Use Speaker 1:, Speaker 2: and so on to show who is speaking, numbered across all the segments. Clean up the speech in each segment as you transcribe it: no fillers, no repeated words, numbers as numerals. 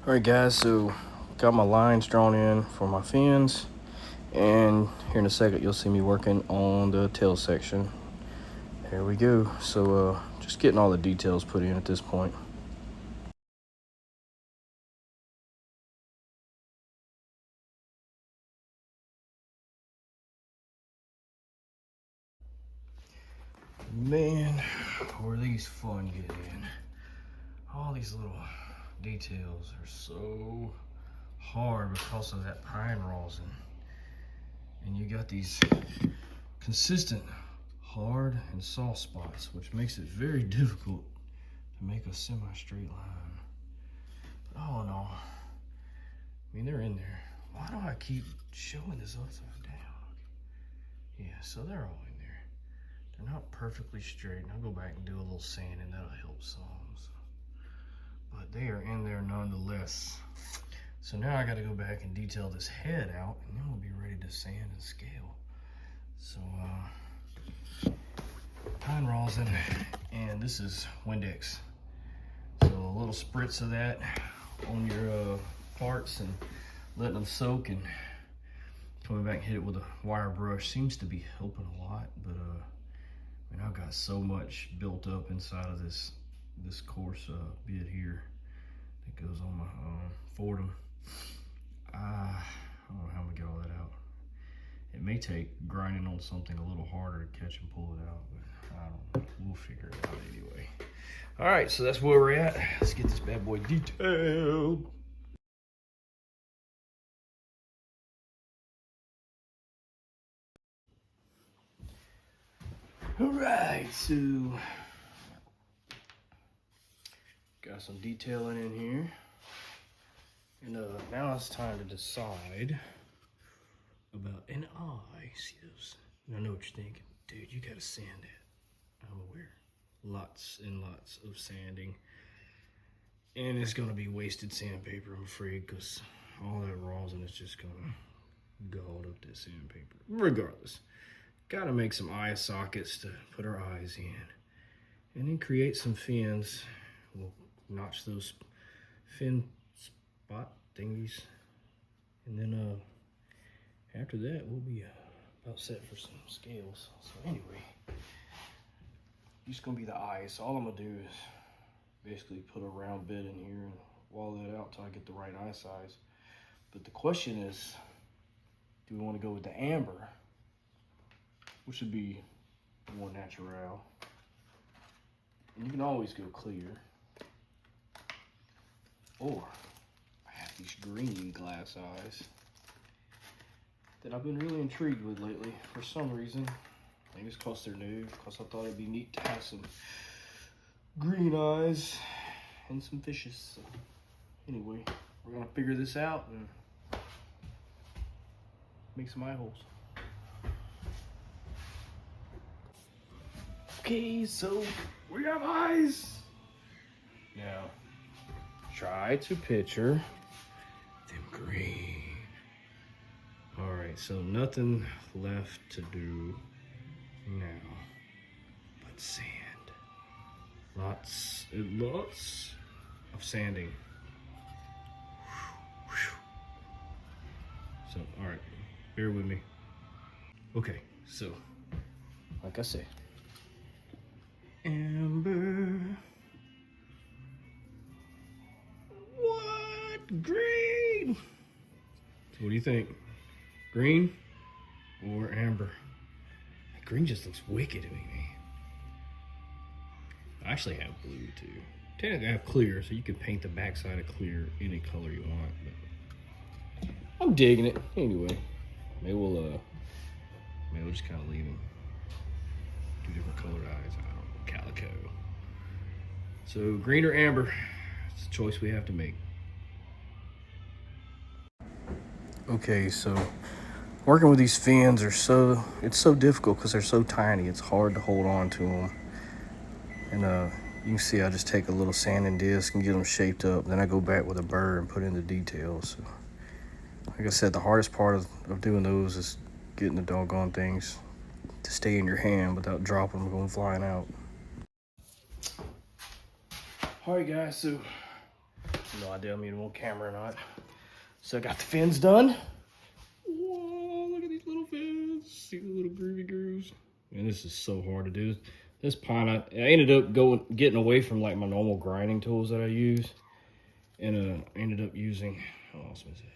Speaker 1: Alright guys, so got my lines drawn in for my fins, and here in a second you'll see me working on the tail section. Here we go. So just getting all the details put in at this point. Man, were these fun getting in. All these little details are so hard because of that pine rosin. And you got these consistent hard and soft spots, which makes it very difficult to make a semi-straight line. But all in all, I mean, they're in there. Why do I keep showing this upside down? Yeah, so they're all in there. They're not perfectly straight, and I'll go back and do a little sanding. That'll help some. But they are in there nonetheless. So now I got to go back and detail this head out, and then we'll be ready to sand and scale. So pine rosin, and this is Windex. So a little spritz of that on your parts and letting them soak, and coming back and hit it with a wire brush seems to be helping a lot. But I mean, I've got so much built up inside of this coarse bit here that goes on my Fordham. I don't know how I'm gonna get all that out. It may take grinding on something a little harder to catch and pull it out, but I don't know. We'll figure it out anyway. All right, so that's where we're at. Let's get this bad boy detailed. All right, so got some detailing in here. And now it's time to decide about an eye. See those? I know what you're thinking. Dude, you gotta sand it. I'm aware. Lots and lots of sanding. And it's gonna be wasted sandpaper, I'm afraid, because all that rosin is just gonna gald up this sandpaper. Regardless, gotta make some eye sockets to put our eyes in. And then create some fins. We'll notch those fin spot thingies, and then after that we'll be about set for some scales. So anyway, just gonna be the eyes. So all I'm gonna do is basically put a round bit in here and wall that out till I get the right eye size. But the question is, do we want to go with the amber, which would be more natural, and you can always go clear, or these green glass eyes that I've been really intrigued with lately for some reason. Maybe it's because they're new, because I thought it'd be neat to have some green eyes and some fishes. So anyway, we're gonna figure this out and make some eye holes. Okay, so we have eyes. Now, try to picture them green. All right, so nothing left to do now but sand. Lots and lots of sanding. So, all right, bear with me. Okay, so, like I said, amber. What? Green? So what do you think? Green or amber? Green just looks wicked to me, man. I actually have blue too. Technically I have clear, so you can paint the backside of clear any color you want, but I'm digging it. Anyway, maybe we'll just kind of leave them two different colored eyes. I don't know, calico. So green or amber, it's a choice we have to make. Okay, so working with these fins it's so difficult because they're so tiny. It's hard to hold on to them. And you can see I just take a little sanding disc and get them shaped up. Then I go back with a burr and put in the details. So, like I said, the hardest part of doing those is getting the doggone things to stay in your hand without dropping them going flying out. All right, guys, so No idea I'm even on camera or not. So I got the fins done. Whoa, look at these little fins. See the little groovy grooves? Man, this is so hard to do. This pine, I ended up getting away from like my normal grinding tools that I use. And I ended up using, how awesome is that?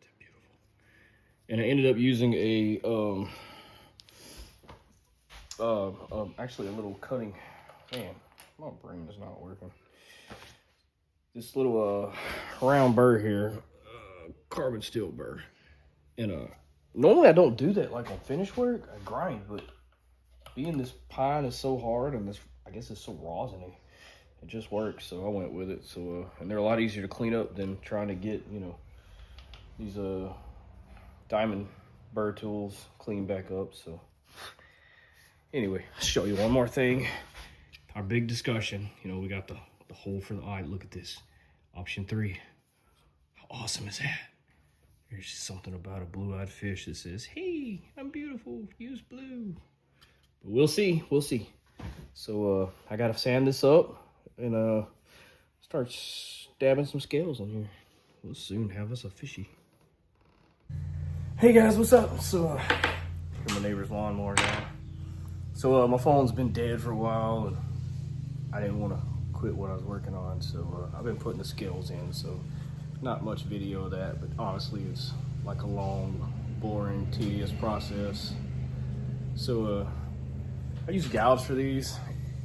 Speaker 1: That's beautiful. And I ended up using actually a little cutting, man, my brain is not working. This little round burr here, carbon steel burr. And normally I don't do that like on finish work. I grind, but being this pine is so hard and this, I guess it's so rosiny, it just works. So I went with it. So and they're a lot easier to clean up than trying to get, you know, these diamond burr tools cleaned back up. So anyway, I'll show you one more thing. Our big discussion, you know, we got the hole for the eye. Look at this, option 3. How awesome is that? There's something about a blue-eyed fish that says, hey, I'm beautiful, use blue. But we'll see, we'll see. So I gotta sand this up and start dabbing some scales in here. We'll soon have us a fishy. Hey guys, what's up? So my neighbor's lawnmower now. So my phone's been dead for a while and I didn't want to quit what I was working on, so I've been putting the scales in. So not much video of that, but honestly it's like a long, boring, tedious process. So I use gouge for these.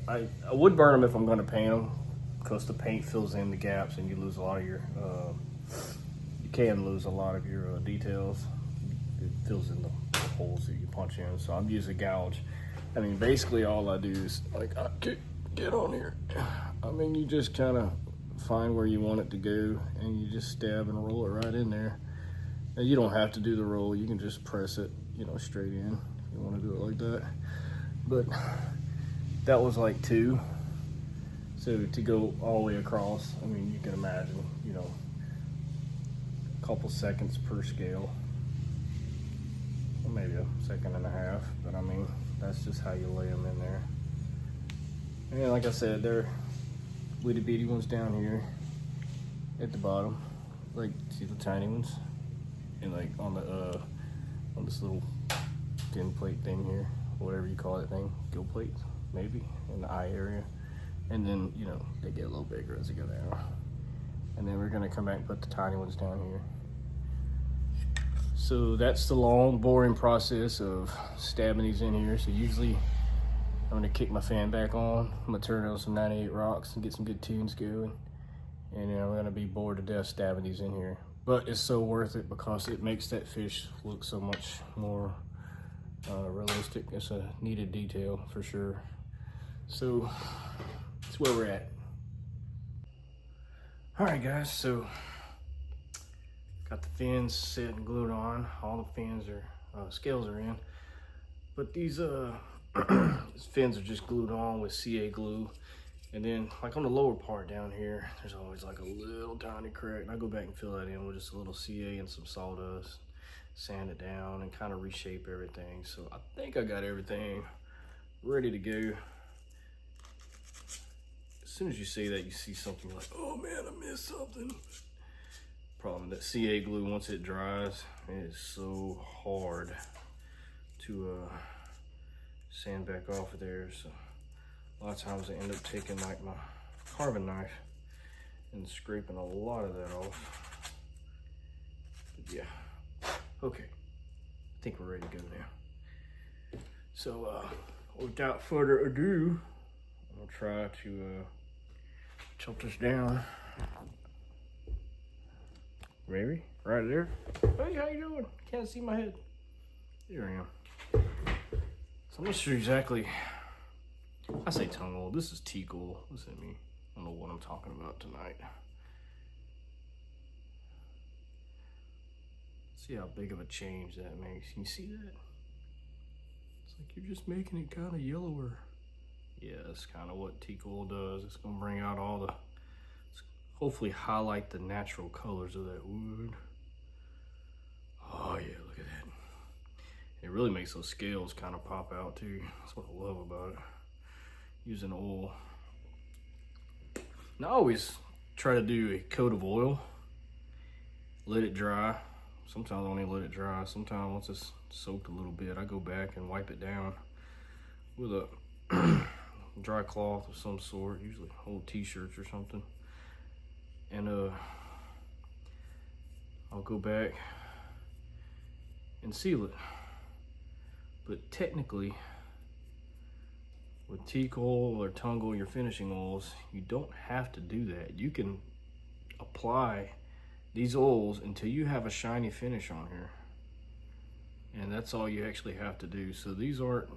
Speaker 1: I would burn them if I'm going to paint them, because the paint fills in the gaps and you lose a lot of your you can lose a lot of your details. It fills in the holes that you punch in. So I'm using gouge. I mean, basically all I do is like, I get on here. I mean, you just kind of find where you want it to go and you just stab and roll it right in there. And you don't have to do the roll. You can just press it, you know, straight in if you want to do it like that. But that was like 2. So to go all the way across, I mean, you can imagine, you know, a couple seconds per scale. Well, maybe a second and a half, but I mean, that's just how you lay them in there. And like I said, they're itty bitty ones down here at the bottom, like, see the tiny ones, and like on the on this little tin plate thing here, whatever you call that thing, gill plate maybe, in the eye area. And then, you know, they get a little bigger as they go down. And then we're gonna come back and put the tiny ones down here. So that's the long, boring process of stabbing these in here. So usually I'm gonna kick my fan back on. I'm gonna turn on some 98 rocks and get some good tunes going. And then I'm gonna be bored to death stabbing these in here. But it's so worth it because it makes that fish look so much more realistic. It's a needed detail for sure. So that's where we're at. All right, guys, so got the fins set and glued on. All the fins are, scales are in. But these these fins are just glued on with CA glue. And then like on the lower part down here, there's always like a little tiny crack. And I go back and fill that in with just a little CA and some sawdust, sand it down and kind of reshape everything. So I think I got everything ready to go. As soon as you see that, you see something like, oh man, I missed something. Problem that CA glue, once it dries, it is so hard to sand back off of there. So a lot of times I end up taking like my carving knife and scraping a lot of that off. But yeah, okay, I think we're ready to go now. So without further ado, I'll try to tilt this down. Maybe right there. Hey, how you doing? Can't see my head. There I am. So I'm not sure exactly. I say tongue oil. This is teak oil. Listen to me. I don't know what I'm talking about tonight. See how big of a change that makes. Can you see that? It's like you're just making it kind of yellower. Yeah, that's kind of what teak oil does. It's gonna bring out all the, hopefully highlight the natural colors of that wood. Oh yeah, look at that. It really makes those scales kind of pop out too. That's what I love about it. Using oil. Now I always try to do a coat of oil, let it dry. Sometimes I only let it dry. Sometimes once it's soaked a little bit, I go back and wipe it down with a dry cloth of some sort, usually old t-shirts or something. And I'll go back and seal it. But technically, with teak oil or tung oil, your finishing oils, you don't have to do that. You can apply these oils until you have a shiny finish on here. And that's all you actually have to do. So these aren't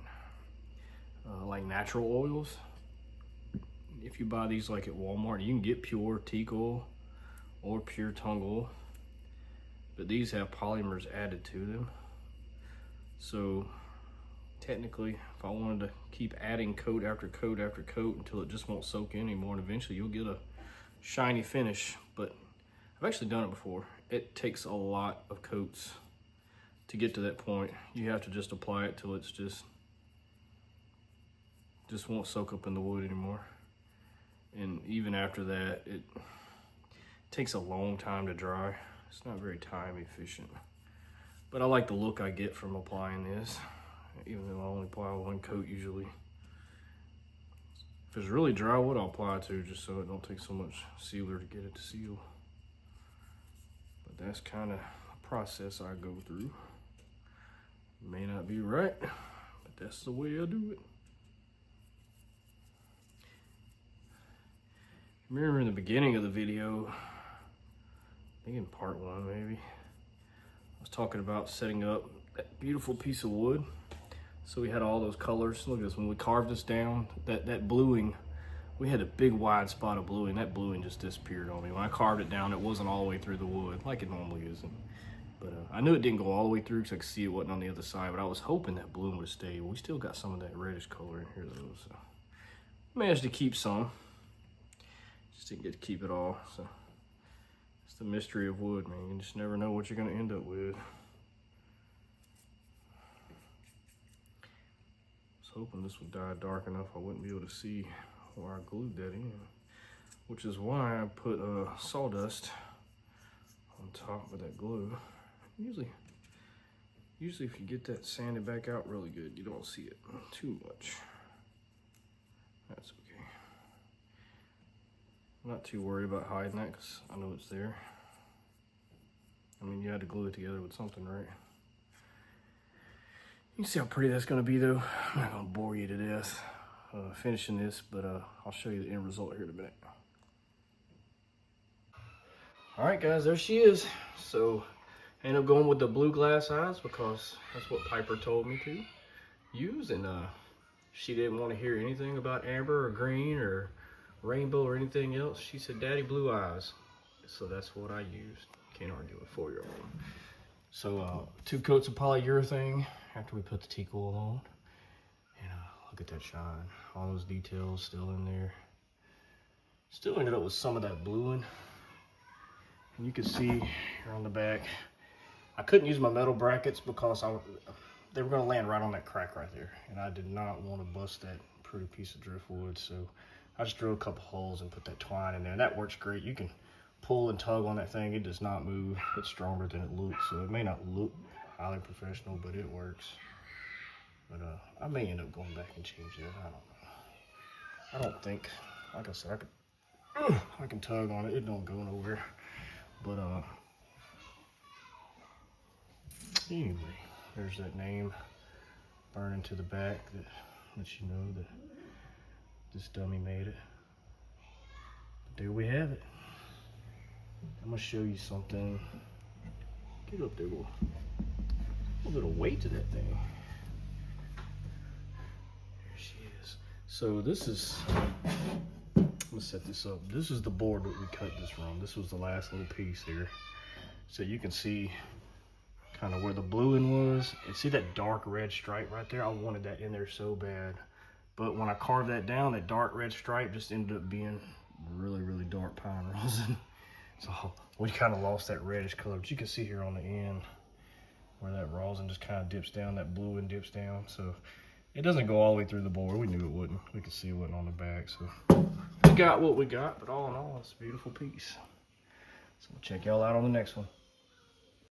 Speaker 1: like natural oils. If you buy these like at Walmart, you can get pure teak oil or pure tung oil, but these have polymers added to them. So technically, if I wanted to keep adding coat after coat after coat until it just won't soak in anymore, and eventually you'll get a shiny finish. But I've actually done it before. It takes a lot of coats to get to that point. You have to just apply it till it's just won't soak up in the wood anymore. And even after that, it takes a long time to dry. It's not very time efficient. But I like the look I get from applying this, even though I only apply one coat usually. If it's really dry wood, I'll apply two just so it don't take so much sealer to get it to seal. But that's kind of a process I go through. May not be right, but that's the way I do it. Remember in the beginning of the video, I think in part one maybe, I was talking about setting up that beautiful piece of wood. So we had all those colors. Look at this, when we carved this down, that bluing, we had a big wide spot of bluing. That bluing just disappeared on me. When I carved it down, it wasn't all the way through the wood, like it normally isn't. But I knew it didn't go all the way through because I could see it wasn't on the other side, but I was hoping that bluing would stay. Well, we still got some of that reddish color in here though, so managed to keep some. Just didn't get to keep it all, so it's the mystery of wood, man. You just never know what you're gonna end up with. I was hoping this would die dark enough I wouldn't be able to see where I glued that in, which is why I put sawdust on top of that glue. Usually if you get that sanded back out really good, you don't see it too much. That's okay. I'm not too worried about hiding that because I know it's there. I mean, you had to glue it together with something, right? You can see how pretty that's gonna be though. I'm not gonna bore you to death finishing this, but I'll show you the end result here in a minute. All right, guys, there she is. So I ended up going with the blue glass eyes because that's what Piper told me to use, and she didn't want to hear anything about amber or green or rainbow or anything else. She said, "Daddy, blue eyes." So that's what I used. Can't argue with 4-year-old. So 2 coats of polyurethane after we put the teak oil on, and look at that shine. All those details still in there. Still ended up with some of that bluing. And you can see here on the back, I couldn't use my metal brackets because they were going to land right on that crack right there. And I did not want to bust that pretty piece of driftwood. So I just drilled a couple holes and put that twine in there. And that works great. You can pull and tug on that thing. It does not move. It's stronger than it looks. So it may not look highly professional, but it works. But I may end up going back and change that. I don't know. I don't think, like I said, I can tug on it. It don't go nowhere. But anyway, there's that name burning to the back that lets you know that this dummy made it. But there we have it. I'm gonna show you something. Get up there, a little bit of weight to that thing. There she is. So this is, I'm gonna set this up. This is the board that we cut this from. This was the last little piece here. So you can see kind of where the bluing was. And see that dark red stripe right there? I wanted that in there so bad. But when I carved that down, that dark red stripe just ended up being really, really dark pine rosin. So we kind of lost that reddish color. But you can see here on the end where that rosin just kind of dips down, that bluing dips down. So it doesn't go all the way through the board. We knew it wouldn't. We could see it wasn't on the back. So got what we got, but all in all, it's a beautiful piece. So we'll check y'all out on the next one.